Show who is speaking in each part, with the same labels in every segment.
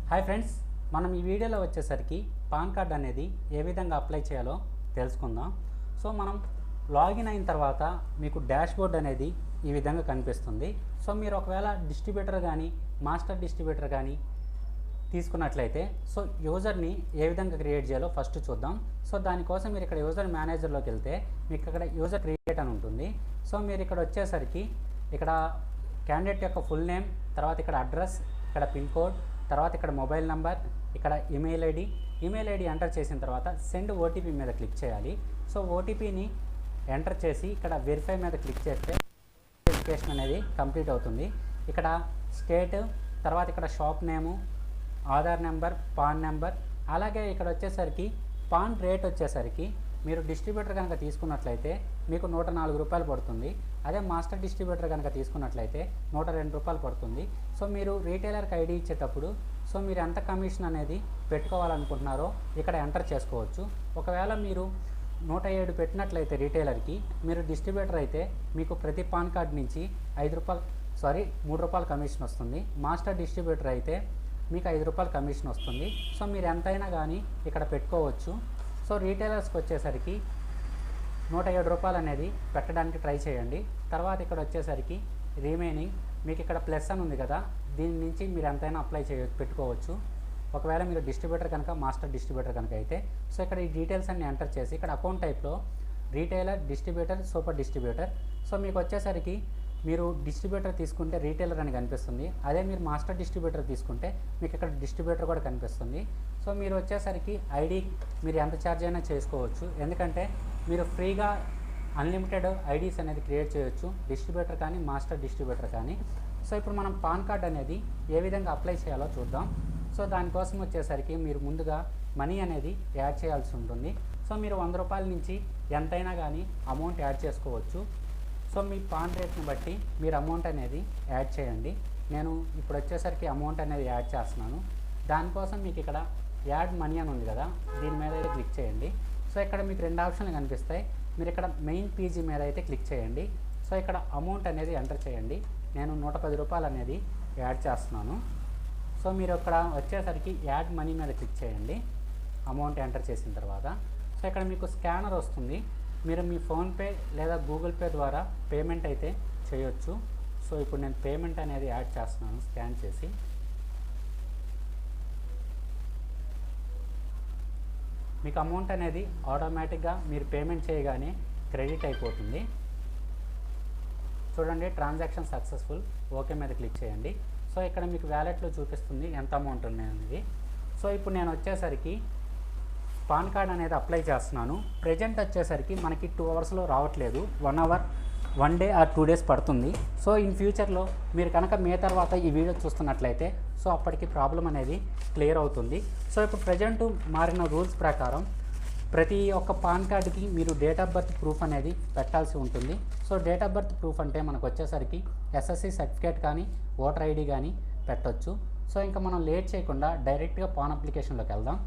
Speaker 1: Hi friends, మనం ఈ వీడియోలో వచ్చేసరికి పాన్ కార్డ్ అనేది ఏ విధంగా అప్లై చేయాలో తెలుసుకుందాం. సో మనం లాగిన్ అయిన తర్వాత మీకు డాష్ బోర్డ్ అనేది ఈ విధంగా కనిపిస్తుంది. సో మీరు ఒకవేళ డిస్ట్రిబ్యూటర్ కానీ మాస్టర్ డిస్ట్రిబ్యూటర్ కానీ తీసుకున్నట్లయితే సో యూజర్ని ఏ విధంగా క్రియేట్ చేయాలో ఫస్ట్ చూద్దాం. సో దానికోసం మీరు ఇక్కడ యూజర్ మేనేజర్లోకి వెళ్తే మీకు ఇక్కడ యూజర్ క్రియేట్ అని ఉంటుంది. సో మీరు ఇక్కడ వచ్చేసరికి ఇక్కడ క్యాండిడేట్ యొక్క ఫుల్ నేమ్, తర్వాత ఇక్కడ అడ్రస్, ఇక్కడ పిన్ కోడ్, తర్వాత ఇక్కడ మొబైల్ నెంబర్, ఇక్కడ ఈమెయిల్ ఐడి ఎంటర్ చేసిన తర్వాత సెండ్ ఓటీపీ మీద క్లిక్ చేయాలి. సో ఓటీపీని ఎంటర్ చేసి ఇక్కడ వెరిఫై మీద క్లిక్ చేస్తే వెరిఫికేషన్ అనేది కంప్లీట్ అవుతుంది. ఇక్కడ స్టేట్, తర్వాత ఇక్కడ షాప్ నేము, ఆధార్ నెంబర్, పాన్ నెంబర్, అలాగే ఇక్కడ వచ్చేసరికి పాన్ రేట్ వచ్చేసరికి మీరు డిస్ట్రిబ్యూటర్ కనుక తీసుకున్నట్లయితే మీకు 104 రూపాయలు పడుతుంది. అదే మాస్టర్ డిస్ట్రిబ్యూటర్ కనుక తీసుకున్నట్లయితే 102 రూపాయలు పడుతుంది. సో మీరు రీటైలర్కి ఐడి ఇచ్చేటప్పుడు సో మీరు ఎంత కమిషన్ అనేది పెట్టుకోవాలనుకుంటున్నారో ఇక్కడ ఎంటర్ చేసుకోవచ్చు. ఒకవేళ మీరు 107 పెట్టినట్లయితే రీటైలర్కి, మీరు డిస్ట్రిబ్యూటర్ అయితే మీకు ప్రతి పాన్ కార్డ్ నుంచి 3 రూపాయలు కమిషన్ వస్తుంది. మాస్టర్ డిస్ట్రిబ్యూటర్ అయితే మీకు 5 రూపాయలు కమిషన్ వస్తుంది. సో మీరు ఎంతైనా కానీ ఇక్కడ పెట్టుకోవచ్చు. సో రీటైలర్స్కి వచ్చేసరికి 107 రూపాయలు అనేది పెట్టడానికి ట్రై చేయండి. తర్వాత ఇక్కడ వచ్చేసరికి రిమైనింగ్ మీకు ఇక్కడ ప్లస్ అని ఉంది కదా, దీని నుంచి మీరు ఎంతైనా అప్లై పెట్టుకోవచ్చు. ఒకవేళ మీరు డిస్ట్రిబ్యూటర్ కనుక మాస్టర్ డిస్ట్రిబ్యూటర్ కనుక అయితే సో ఇక్కడ ఈ డీటెయిల్స్ అన్ని ఎంటర్ చేసి ఇక్కడ అకౌంట్ టైప్లో retailer, distributor, super distributor. So మీకు వచ్చేసరికి మీరు డిస్ట్రిబ్యూటర్ తీసుకుంటే రీటైలర్ అని కనిపిస్తుంది. అదే మీరు మాస్టర్ డిస్ట్రిబ్యూటర్ తీసుకుంటే మీకు ఇక్కడ డిస్ట్రిబ్యూటర్ కూడా కనిపిస్తుంది. సో మీరు వచ్చేసరికి ఐడి మీరు ఎంత ఛార్జ్ అయినా చేసుకోవచ్చు, ఎందుకంటే మీరు ఫ్రీగా అన్లిమిటెడ్ ఐడీస్ అనేది క్రియేట్ చేయొచ్చు, డిస్ట్రిబ్యూటర్ కానీ మాస్టర్ డిస్ట్రిబ్యూటర్ కానీ. సో ఇప్పుడు మనం పాన్ కార్డ్ అనేది ఏ విధంగా అప్లై చేయాలో చూద్దాం. సో దానికోసం వచ్చేసరికి మీరు ముందుగా మనీ అనేది యాడ్ చేయాల్సి ఉంటుంది. సో మీరు 100 రూపాయల నుంచి ఎంతైనా కానీ అమౌంట్ యాడ్ చేసుకోవచ్చు. సో మీ పాన్ రేట్ని బట్టి మీరు అమౌంట్ అనేది యాడ్ చేయండి. నేను ఇప్పుడు వచ్చేసరికి అమౌంట్ అనేది యాడ్ చేస్తున్నాను. దానికోసం మీకు ఇక్కడ యాడ్ మనీ అని ఉంది కదా, దీని మీద అయితే క్లిక్ చేయండి. సో ఇక్కడ మీకు 2 ఆప్షన్లు కనిపిస్తాయి. మీరు ఇక్కడ మెయిన్ పీజీ మీద అయితే క్లిక్ చేయండి. సో ఇక్కడ అమౌంట్ అనేది ఎంటర్ చేయండి. నేను 110 రూపాయలు అనేది యాడ్ చేస్తున్నాను. సో మీరు ఇక్కడ వచ్చేసరికి యాడ్ మనీ మీద క్లిక్ చేయండి అమౌంట్ ఎంటర్ చేసిన తర్వాత. సో ఇక్కడ మీకు స్కానర్ వస్తుంది. మీరు మీ ఫోన్పే లేదా గూగుల్ పే ద్వారా పేమెంట్ అయితే చేయొచ్చు. సో ఇప్పుడు నేను పేమెంట్ అనేది యాడ్ చేస్తున్నాను స్కాన్ చేసి. మీకు అమౌంట్ అనేది ఆటోమేటిక్గా మీరు పేమెంట్ చేయగానే క్రెడిట్ అయిపోతుంది. చూడండి, ట్రాన్సాక్షన్ సక్సెస్ఫుల్, ఓకే మీద క్లిక్ చేయండి. సో ఇక్కడ మీకు వ్యాలెట్లో చూపిస్తుంది ఎంత అమౌంట్ ఉంది అనేది. సో ఇప్పుడు నేను వచ్చేసరికి పాన్ కార్డ్ అనేది అప్లై చేస్తున్నాను. ప్రజెంట్ వచ్చేసరికి మనకి 2 అవర్స్లో రావట్లేదు, 1 అవర్, 1 డే ఆర్ 2 డేస్ పడుతుంది. సో ఇన్ ఫ్యూచర్లో మీరు కనుక మే తర్వాత ఈ వీడియో చూస్తున్నట్లయితే సో అప్పటికి ప్రాబ్లం అనేది క్లియర్ అవుతుంది. సో ఇప్పుడు ప్రజెంట్ మారిన రూల్స్ ప్రకారం ప్రతి ఒక్క పాన్ కార్డుకి మీరు డేట్ ఆఫ్ బర్త్ ప్రూఫ్ అనేది పెట్టాల్సి ఉంటుంది. So date of birth proof అంటే మనకు వచ్చేసరికి ఎస్ఎస్సి సర్టిఫికేట్ కానీ ఓటర్ ఐడి కానీ పెట్టవచ్చు. సో ఇంకా మనం లేట్ చేయకుండా డైరెక్ట్గా పాన్ అప్లికేషన్లోకి వెళ్దాం.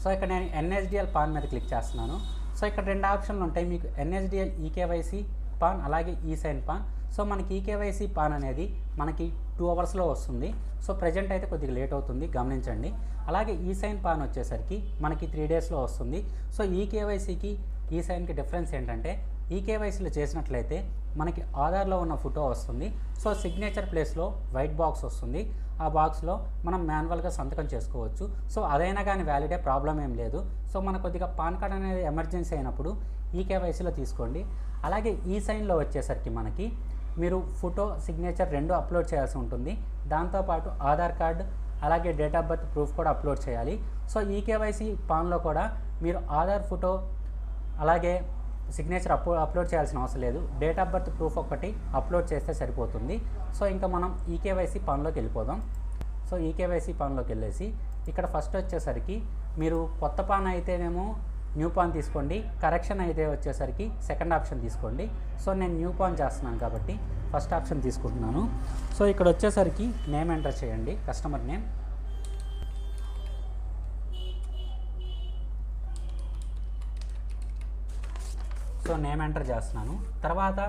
Speaker 1: సో ఇక్కడ నేను ఎన్ఎస్డిఎల్ పాన్ మీద క్లిక్ చేస్తున్నాను. సో ఇక్కడ 2 ఆప్షన్లు ఉంటాయి మీకు, ఎన్ఎస్డిఎల్ ఈకేవైసీ పాన్, అలాగే ఈసైన్ పాన్. సో మనకి ఈకేవైసీ పాన్ అనేది మనకి 2 అవర్స్లో వస్తుంది. సో ప్రజెంట్ అయితే కొద్దిగా లేట్ అవుతుంది, గమనించండి. అలాగే ఈసైన్ పాన్ వచ్చేసరికి మనకి 3 డేస్లో వస్తుంది. సో ఈకేవైసీకి ఈసైన్కి డిఫరెన్స్ ఏంటంటే ఈకేవైసీలో చేసినట్లయితే మనకి ఆధార్లో ఉన్న ఫోటో వస్తుంది. సో సిగ్నేచర్ ప్లేస్లో వైట్ బాక్స్ వస్తుంది. ఆ బాక్స్లో మనం మాన్యువల్గా సంతకం చేసుకోవచ్చు. సో అదైనా కానీ వ్యాలిడే, ప్రాబ్లం ఏం లేదు. సో మనకు కొద్దిగా పాన్ కార్డ్ అనేది ఎమర్జెన్సీ అయినప్పుడు ఈకేవైసీలో తీసుకోండి. అలాగే ఈసైన్లో వచ్చేసరికి మనకి మీరు ఫోటో, సిగ్నేచర్ 2 అప్లోడ్ చేయాల్సి ఉంటుంది. దాంతోపాటు ఆధార్ కార్డు అలాగే డేట్ ఆఫ్ బర్త్ ప్రూఫ్ కూడా అప్లోడ్ చేయాలి. సో ఈకేవైసీ పాన్లో కూడా మీరు ఆధార్ ఫోటో అలాగే సిగ్నేచర్ అప్లోడ్ చేయాల్సిన అవసరం లేదు, డేట్ ఆఫ్ బర్త్ ప్రూఫ్ ఒకటి అప్లోడ్ చేస్తే సరిపోతుంది. సో ఇంకా మనం ఈకేవైసీ పాన్లోకి వెళ్ళిపోదాం. సో ఈకేవైసీ పాన్లోకి వెళ్ళేసి ఇక్కడ ఫస్ట్ వచ్చేసరికి మీరు కొత్త పాన్ అయితేనేమో న్యూ పాన్ తీసుకోండి, కరెక్షన్ అయితే వచ్చేసరికి సెకండ్ ఆప్షన్ తీసుకోండి. సో నేను న్యూ పాన్ చేస్తున్నాను కాబట్టి ఫస్ట్ ఆప్షన్ తీసుకుంటున్నాను. సో ఇక్కడ వచ్చేసరికి నేమ్ ఎంటర్ చేయండి, customer name. So name enter చేస్తున్నాను. తర్వాత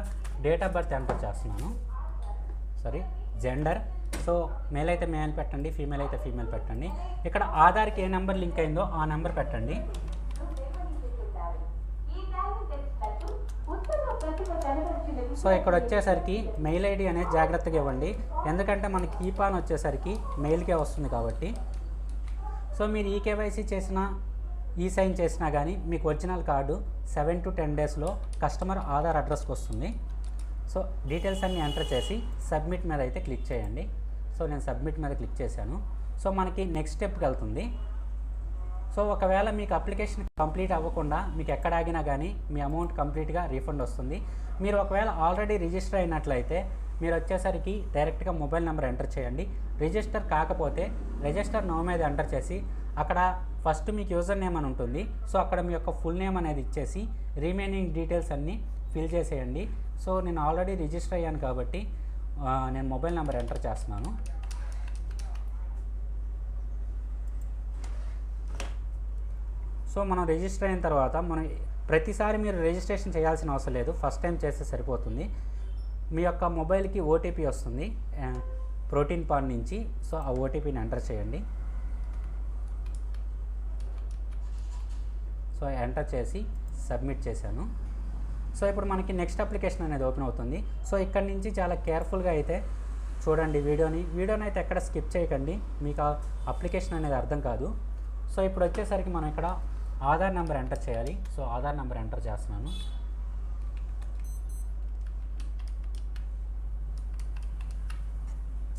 Speaker 1: డేట్ ఆఫ్ బర్త్ ఎంటర్ చేస్తున్నాను, జెండర్. సో మేల్ అయితే మేల్ పెట్టండి, ఫీమేల్ అయితే ఫీమేల్ పెట్టండి. ఇక్కడ ఆధార్కి ఏ నెంబర్ లింక్ అయిందో ఆ నెంబర్ పెట్టండి. సో ఇక్కడ వచ్చేసరికి మెయిల్ ఐడి అనేది జాగ్రత్తగా ఇవ్వండి, ఎందుకంటే మనకి ఈపాన్ వచ్చేసరికి మెయిల్కే వస్తుంది కాబట్టి. సో మీరు ఈకేవైసీ చేసినా ఈ సైన్ చేసినా కానీ మీకు ఒరిజినల్ కార్డు 7 to 10 డేస్లో కస్టమర్ ఆధార్ అడ్రస్కి వస్తుంది. సో డీటెయిల్స్ అన్నీ ఎంటర్ చేసి సబ్మిట్ మీద అయితే క్లిక్ చేయండి. సో నేను సబ్మిట్ మీద క్లిక్ చేశాను. సో మనకి నెక్స్ట్ స్టెప్కి వెళ్తుంది. సో ఒకవేళ మీకు అప్లికేషన్ కంప్లీట్ అవ్వకుండా మీకు ఎక్కడ ఆగినా కానీ మీ అమౌంట్ కంప్లీట్గా రీఫండ్ వస్తుంది. మీరు ఒకవేళ ఆల్రెడీ రిజిస్టర్ అయినట్లయితే మీరు వచ్చేసరికి డైరెక్ట్గా మొబైల్ నెంబర్ ఎంటర్ చేయండి. రిజిస్టర్ కాకపోతే రిజిస్టర్ నో మీద ఎంటర్ చేసి అక్కడ ఫస్ట్ మీకు యూజర్ నేమ్ అని ఉంటుంది. సో అక్కడ మీ యొక్క ఫుల్ నేమ్ అనేది ఇచ్చేసి రిమైనింగ్ డీటెయిల్స్ అన్నీ ఫిల్ చేసేయండి. సో నేను ఆల్రెడీ రిజిస్టర్ అయ్యాను కాబట్టి నేను మొబైల్ నెంబర్ ఎంటర్ చేస్తున్నాను. సో మనం రిజిస్టర్ అయిన తర్వాత మనం ప్రతిసారి మీరు రిజిస్ట్రేషన్ చేయాల్సిన అవసరం లేదు, ఫస్ట్ టైం చేస్తే సరిపోతుంది. మీ యొక్క మొబైల్కి ఓటీపీ వస్తుంది ప్రోటీన్ పాన్ నుంచి. సో ఆ ఓటీపీని ఎంటర్ చేయండి. సో ఎంటర్ చేసి సబ్మిట్ చేశాను. సో ఇప్పుడు మనకి నెక్స్ట్ అప్లికేషన్ అనేది ఓపెన్ అవుతుంది. సో ఇక్కడ నుంచి చాలా కేర్ఫుల్గా అయితే చూడండి వీడియోని అయితే ఎక్కడ స్కిప్ చేయకండి, మీకు ఆ అప్లికేషన్ అనేది అర్థం కాదు. సో ఇప్పుడు వచ్చేసరికి మనం ఇక్కడ ఆధార్ నెంబర్ ఎంటర్ చేయాలి. సో ఆధార్ నెంబర్ ఎంటర్ చేస్తున్నాను.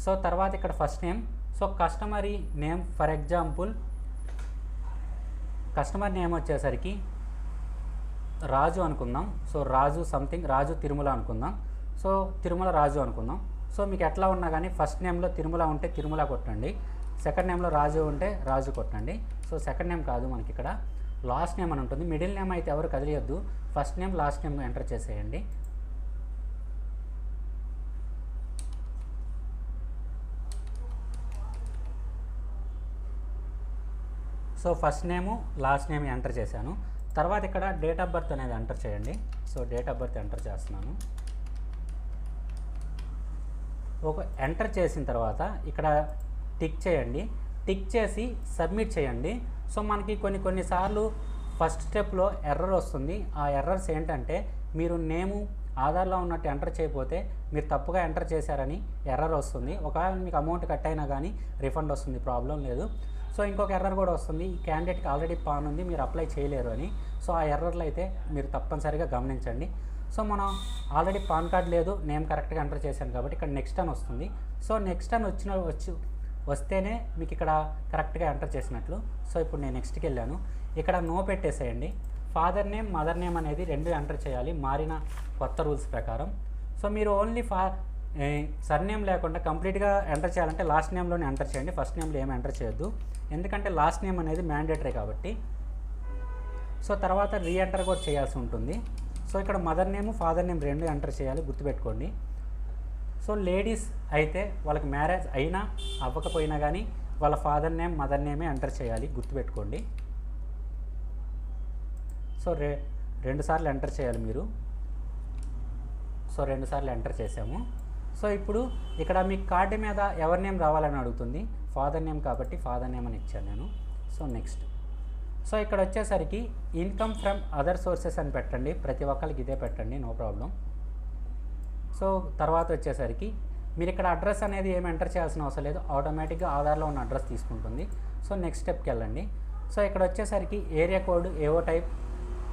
Speaker 1: సో తర్వాత ఇక్కడ first name, so customary name for example customer name వచ్చేసరికి రాజు అనుకుందాం. సో రాజు సంథింగ్, రాజు తిరుమల అనుకుందాం. సో తిరుమల రాజు అనుకుందాం. సో మీకు ఎట్లా ఉన్నా కానీ ఫస్ట్ నేమ్లో తిరుమల ఉంటే తిరుమల కొట్టండి, సెకండ్ నేమ్లో రాజు ఉంటే రాజు కొట్టండి. సో సెకండ్ నేమ్ కాదు, మనకి ఇక్కడ లాస్ట్ నేమ్ అని ఉంటుంది. మిడిల్ నేమ్ అయితే ఎవరు కదిలియొద్దు, first name last name enter చేసేయండి. So first name last name enter చేశాను. తర్వాత ఇక్కడ డేట్ ఆఫ్ బర్త్ అనేది ఎంటర్ చేయండి. So date of birth enter చేస్తున్నాను. ఒక ఎంటర్ చేసిన తర్వాత ఇక్కడ టిక్ చేయండి, టిక్ చేసి సబ్మిట్ చేయండి. సో మనకి కొన్నిసార్లు ఫస్ట్ స్టెప్లో ఎర్రర్ వస్తుంది. ఆ ఎర్రర్స్ ఏంటంటే మీరు నేము ఆధార్లో ఉన్నట్టు ఎంటర్ చేయకపోతే మీరు తప్పుగా ఎంటర్ చేశారని ఎర్రర్ వస్తుంది. ఒకవేళ మీకు అమౌంట్ కట్ అయినా కానీ రిఫండ్ వస్తుంది, ప్రాబ్లం లేదు. సో ఇంకొక ఎర్రర్ కూడా వస్తుంది, ఈ క్యాండిడేట్కి ఆల్రెడీ పాన్ ఉంది, మీరు అప్లై చేయలేరు అని. సో ఆ ఎర్రర్లు అయితే మీరు తప్పనిసరిగా గమనించండి. సో మనం ఆల్రెడీ పాన్ కార్డ్ లేదు, నేమ్ కరెక్ట్గా ఎంటర్ చేశాను కాబట్టి ఇక్కడ నెక్స్ట్ అని వస్తుంది. సో నెక్స్ట్ అని వస్తేనే మీకు ఇక్కడ కరెక్ట్గా ఎంటర్ చేసినట్లు. సో ఇప్పుడు నేను నెక్స్ట్కి వెళ్ళాను, ఇక్కడ నో పెట్టేసేయండి. ఫాదర్ నేమ్ మదర్ నేమ్ అనేది రెండు ఎంటర్ చేయాలి మారిన కొత్త రూల్స్ ప్రకారం. సో మీరు ఓన్లీ సర్నేమ్ లేకుండా కంప్లీట్గా ఎంటర్ చేయాలంటే లాస్ట్ నేమ్లోనే ఎంటర్ చేయండి, ఫస్ట్ నేమ్లో ఏమి ఎంటర్ చేయొద్దు, ఎందుకంటే లాస్ట్ నేమ్ అనేది మ్యాండేటరీ కాబట్టి. సో తర్వాత రీఎంటర్ కూడా చేయాల్సి ఉంటుంది. సో ఇక్కడ మదర్ నేమ్ ఫాదర్ నేమ్ రెండు ఎంటర్ చేయాలి, గుర్తుపెట్టుకోండి. సో లేడీస్ అయితే వాళ్ళకి మ్యారేజ్ అయినా అవ్వకపోయినా కానీ వాళ్ళ ఫాదర్ నేమ్ మదర్ నేమే ఎంటర్ చేయాలి, గుర్తుపెట్టుకోండి. సో రెండు సార్లు ఎంటర్ చేయాలి మీరు. సో 2 సార్లు ఎంటర్ చేసాము. సో ఇప్పుడు ఇక్కడ మీ కార్డు మీద ఎవరి నేమ్ రావాలని అడుగుతుంది, ఫాదర్ నేమ్ కాబట్టి ఫాదర్ నేమ్ అని ఇచ్చాను నేను. So next. సో ఇక్కడ వచ్చేసరికి ఇన్కమ్ ఫ్రమ్ అదర్ సోర్సెస్ అని పెట్టండి, ప్రతి ఒక్కరికి ఇదే పెట్టండి, నో ప్రాబ్లం. సో తర్వాత వచ్చేసరికి మీరు ఇక్కడ అడ్రస్ అనేది ఏమి ఎంటర్ చేయాల్సిన అవసరం లేదు, ఆటోమేటిక్గా ఆధార్లో ఉన్న అడ్రస్ తీసుకుంటుంది. సో నెక్స్ట్ స్టెప్కి వెళ్ళండి. సో ఇక్కడ వచ్చేసరికి ఏరియా కోడ్ ఏవో టైప్,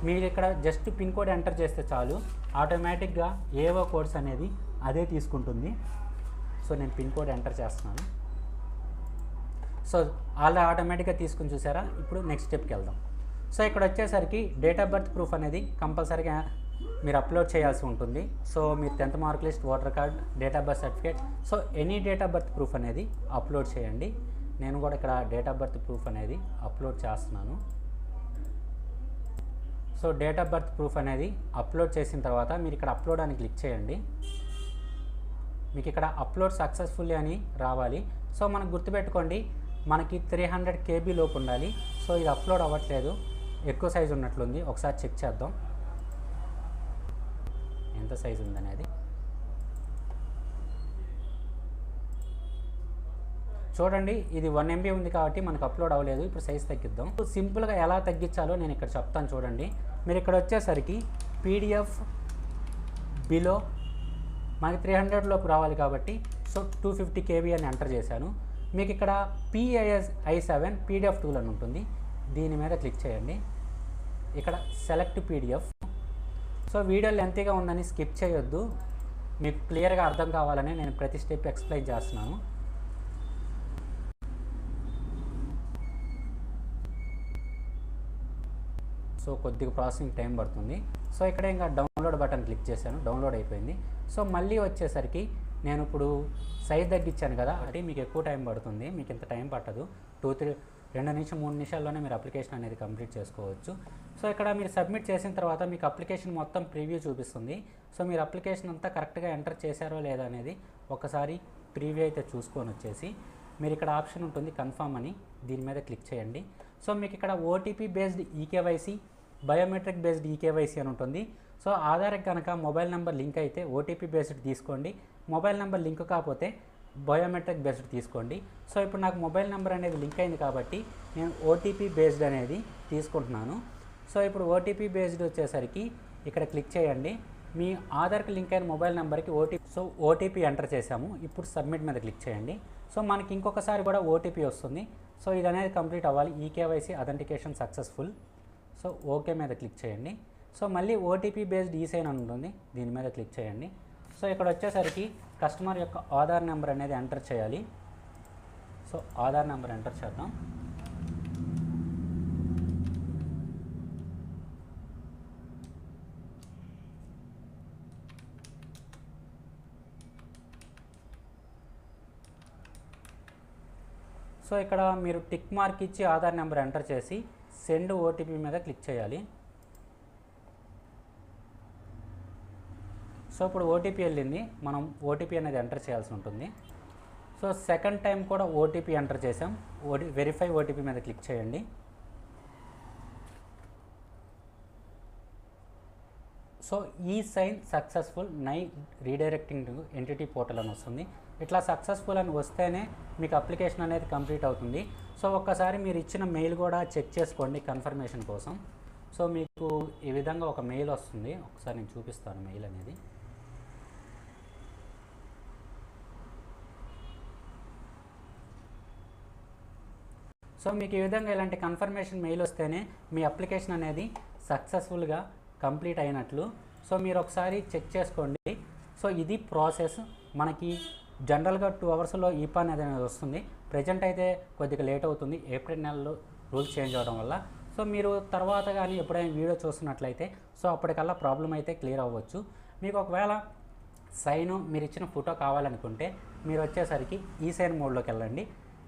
Speaker 1: మీరు ఇక్కడ జస్ట్ పిన్ కోడ్ ఎంటర్ చేస్తే చాలు, ఆటోమేటిక్గా ఏవో కోడ్స్ అనేది అదే తీసుకుంటుంది. సో నేను పిన్ కోడ్ ఎంటర్ చేస్తున్నాను. సో అలా ఆటోమేటిక్గా తీసుకుని చూసారా. ఇప్పుడు నెక్స్ట్ స్టెప్కి వెళ్దాం. సో ఇక్కడ వచ్చేసరికి డేట్ ఆఫ్ బర్త్ ప్రూఫ్ అనేది కంపల్సరీగా మీరు అప్లోడ్ చేయాల్సి ఉంటుంది. సో మీరు 10th mark list, voter card, date of birth certificate, so any date of birth proof అనేది అప్లోడ్ చేయండి. నేను కూడా ఇక్కడ డేట్ ఆఫ్ బర్త్ ప్రూఫ్ అనేది అప్లోడ్ చేస్తున్నాను. So date of birth proof అనేది అప్లోడ్ చేసిన తర్వాత మీరు ఇక్కడ అప్లోడ్ అని క్లిక్ చేయండి. మీకు ఇక్కడ అప్లోడ్ సక్సెస్ఫుల్లీ అని రావాలి. సో మనకు గుర్తుపెట్టుకోండి, మనకి 300 KB లోపు ఉండాలి. సో ఇది అప్లోడ్ అవ్వట్లేదు, ఎక్కువ సైజు ఉన్నట్లుంది, ఒకసారి చెక్ చేద్దాం ఎంత సైజు ఉందనేది. చూడండి ఇది 1 MB ఉంది కాబట్టి మనకు అప్లోడ్ అవ్వలేదు. ఇప్పుడు సైజ్ తగ్గిద్దాం. సింపుల్గా ఎలా తగ్గించాలో నేను ఇక్కడ చెప్తాను చూడండి. మీరు ఇక్కడ వచ్చేసరికి పీడిఎఫ్ బిలో మనకి 300 లోపు రావాలి కాబట్టి సో 250 KB అని ఎంటర్ చేశాను. మీకు ఇక్కడ PIS-i7 PDF టూల్ అని ఉంటుంది. దీని మీద క్లిక్ చేయండి. ఇక్కడ సెలెక్ట్ PDF. సో వీడియో లెంతీగా ఉందని స్కిప్ చేయొద్దు. మీకు క్లియర్గా అర్థం కావాలని నేను ప్రతి స్టెప్ ఎక్స్ప్లెయిన్ చేస్తున్నాను. సో కొద్దిగా ప్రాసెసింగ్ టైం పడుతుంది. సో ఇక్కడ ఇంకా డౌన్లోడ్ బటన్ క్లిక్ చేశాను. డౌన్లోడ్ అయిపోయింది. సో మళ్ళీ వచ్చేసరికి నేను ఇప్పుడు సైజ్ తగ్గించాను కదా, అంటే మీకు ఎక్కువ టైం పడుతుంది. మీకు ఇంత టైం పట్టదు. 2 నుంచి 3 నిమిషాల్లోనే మీరు అప్లికేషన్ అనేది కంప్లీట్ చేసుకోవచ్చు. సో ఇక్కడ మీరు సబ్మిట్ చేసిన తర్వాత మీకు అప్లికేషన్ మొత్తం ప్రివ్యూ చూపిస్తుంది. సో మీరు అప్లికేషన్ అంతా కరెక్ట్గా ఎంటర్ చేశారో లేదా అనేది ఒకసారి ప్రివ్యూ అయితే చూసుకొని వచ్చేసి మీరు ఇక్కడ ఆప్షన్ ఉంటుంది కన్ఫర్మ్ అని, దీని మీద క్లిక్ చేయండి. సో మీకు ఇక్కడ OTP based EKYC, biometric based EKYC అని ఉంటుంది. సో ఆధార్కి కనుక మొబైల్ నెంబర్ లింక్ అయితే OTP బేస్డ్ తీసుకోండి. మొబైల్ నెంబర్ లింక్ కాకపోతే బయోమెట్రిక్ బేస్డ్ తీసుకోండి. సో ఇప్పుడు నాకు మొబైల్ నెంబర్ అనేది లింక్ అయింది కాబట్టి నేను OTP బేస్డ్ అనేది తీసుకుంటున్నాను. సో ఇప్పుడు OTP బేస్డ్ వచ్చేసరికి ఇక్కడ క్లిక్ చేయండి. మీ ఆధార్కి లింక్ అయిన మొబైల్ నెంబర్కి OTP ఎంటర్ చేసాము. ఇప్పుడు సబ్మిట్ మీద క్లిక్ చేయండి. సో మనకి ఇంకొకసారి కూడా OTP వస్తుంది. సో ఇది అనేది కంప్లీట్ అవ్వాలి. EKYC authentication successful. So okay మీద క్లిక్ చేయండి. సో మళ్ళీ OTP బేస్డ్ ఈసైన్ అని ఉంటుంది. దీని మీద క్లిక్ చేయండి. సో ఇక్కడ వచ్చేసరికి కస్టమర్ యొక్క ఆధార్ నెంబర్ అనేది ఎంటర్ చేయాలి. సో ఆధార్ నెంబర్ ఎంటర్ చేద్దాం. సో ఇక్కడ మీరు టిక్ మార్క్ ఇచ్చి ఆధార్ నెంబర్ ఎంటర్ చేసి సెండ్ OTP మీద క్లిక్ చేయాలి. సో ఇప్పుడు OTP వెళ్ళింది. మనం OTP అనేది ఎంటర్ చేయాల్సి ఉంటుంది. సో సెకండ్ టైం కూడా OTP ఎంటర్ చేసాం. వెరిఫై OTP మీద క్లిక్ చేయండి. సో ఈ సైన్ సక్సెస్ఫుల్ నై రీడైరెక్టింగ్ టు ఎంటిటీ పోర్టల్ అని వస్తుంది. ఇట్లా సక్సెస్ఫుల్ అని వస్తేనే మీకు అప్లికేషన్ అనేది కంప్లీట్ అవుతుంది. సో ఒక్కసారి మీరు ఇచ్చిన మెయిల్ కూడా చెక్ చేసుకోండి కన్ఫర్మేషన్ కోసం. సో మీకు ఈ విధంగా ఒక మెయిల్ వస్తుంది. ఒకసారి నేను చూపిస్తాను మెయిల్ అనేది. సో మీకు ఈ విధంగా ఇలాంటి కన్ఫర్మేషన్ మెయిల్ వస్తేనే మీ అప్లికేషన్ అనేది సక్సెస్ఫుల్గా కంప్లీట్ అయినట్లు. సో మీరు ఒకసారి చెక్ చేసుకోండి. సో ఇది ప్రాసెస్. మనకి జనరల్గా 2 అవర్స్లో ఈపాన్ అనేది వస్తుంది. ప్రజెంట్ అయితే కొద్దిగా లేట్ అవుతుంది, ఏప్రిల్ నెలలో రూల్స్ చేంజ్ అవ్వడం వల్ల. సో మీరు తర్వాత కానీ ఎప్పుడైనా వీడియో చూస్తున్నట్లయితే సో అప్పటికల్లా ప్రాబ్లం అయితే క్లియర్ అవ్వచ్చు. మీకు ఒకవేళ సైన్ మీరు ఇచ్చిన ఫోటో కావాలనుకుంటే మీరు వచ్చేసరికి ఈసైన్ మోడ్లోకి వెళ్ళండి.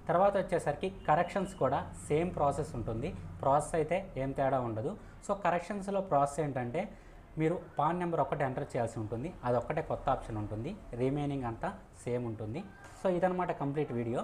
Speaker 1: తర్వాత వచ్చేసరికి కరెక్షన్స్ కూడా సేమ్ ప్రాసెస్ ఉంటుంది. ప్రాసెస్ అయితే ఏం తేడా ఉండదు. సో కరెక్షన్స్లో ప్రాసెస్ ఏంటంటే మీరు పాన్ నెంబర్ ఒకటి ఎంటర్ చేయాల్సి ఉంటుంది. అదొక్కటే కొత్త ఆప్షన్ ఉంటుంది. రిమైనింగ్ అంతా సేమ్ ఉంటుంది. సో ఇదనమాట కంప్లీట్ వీడియో.